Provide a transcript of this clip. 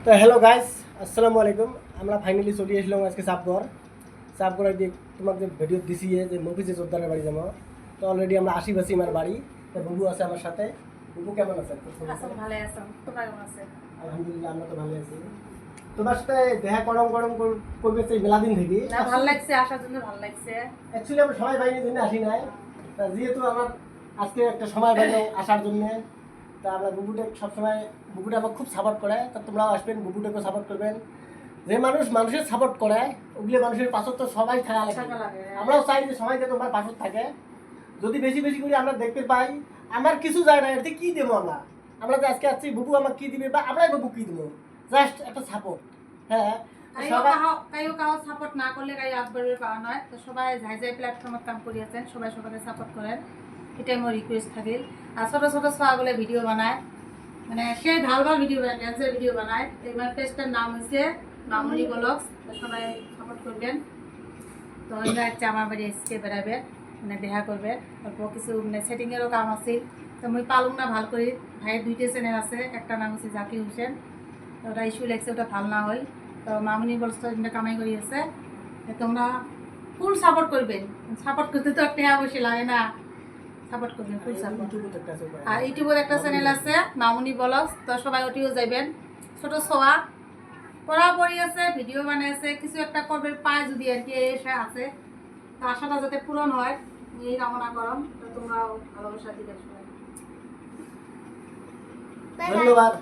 তো hello guys, আসসালামু আলাইকুম। আমরা ফাইনালি চলে আসলাম আজকে সাপগড় দিয়ে তোমাকে যে ভিডিও দিছি যে মফিজে যোদ্ধারের বাড়ি যাবো। তো অলরেডি আমরা আশিপাশি আমার বাড়ি। তো বুবু আছে আমার সাথে। বুবু কেমন আছে? আলহামদুলিল্লাহ, আমরা তো ভালো আছি। তোমার সাথে দেখা করবে সেই মেলাদিন থেকে ভালো লাগছে, আসার জন্য ভালো লাগছে। অ্যাকচুয়ালি আমরা সবাই বাইরের জন্য আসি নাই, তা যেহেতু আমার আজকে একটা সময় পাইলো আসার জন্য, তা আমরা বুবুটা আমার খুব সাপোর্ট করে। তা তোমরাও আসবেন, বুবুটাকেও সাপোর্ট করবেন। যে মানুষের সাপোর্ট করে ওগুলো মানুষের পাশে তো সবাই থাকা লাগে। আমরাও চাই যে সবাই যেন তোমার পাশে থাকে। যদি বেশি বেশি করে আমরা দেখতে পাই, আমার কিছু যায় না, এতে কি দেবো আমরা যে আজকে আসছি বুবু আমার কি দিবে বা আমরাই বুবু কি দেবো, জাস্ট একটা সাপোর্ট। হ্যাঁ, কাউ সাপোর্ট না করলে কাউ আগবাড়িয়ে পাওয়া নয়। তো সবাই যাই প্ল্যাটফর্মত কাম কৰি আছেন, সবাই সবাই সাপোর্ট করেন, এটাই মোৰ রিকোয়েস্ট থাকিল। আর ছোট ছোট ছোৱাগুলো ভিডিও বানায়, মানে সেই ভাল ভিডিও বানায়, ড্যান্সের ভিডিও বানায়। এইবার পেজটার নাম হচ্ছে মামনি ব্লগস। সবাই সাপোর্ট করবেন। তো এবার হচ্ছে আমার বাড়ি এসে বেড়াবে, মানে দেখা করবে। অল্প কিছু মানে সেটিংয়েরও কাম আছে। তো মই পালুম না ভাল করে। ভাইয়ের দুইটা চ্যানেল আছে, একটা নাম হচ্ছে জাকির হোসেন। ওটা ইস্যু লাগছে, ওটা ভাল না হয়। তো মামনি বলছ কামাই করে আছে, তোমরা ফুল সাপোর্ট করবেন। সাপোর্ট করতে তো একটা বসে লাগে না, সাপোর্ট করবেন ফুল সাপোর্ট। আর ইউটিউবের একটা চ্যানেল আছে মামনি ব্লগস, তো সবাই ওটিও যাবেন। ছোট ছোয়া পড়াপড়ি আছে, ভিডিও বানাইছে, কিছু একটা করবে পায় যদি আর কি এসে আছে। তো আশাটা যাতে পূরণ হয় এই কামনা করম। তো তোমরাও ভালোবাসা দিবে। ধন্যবাদ।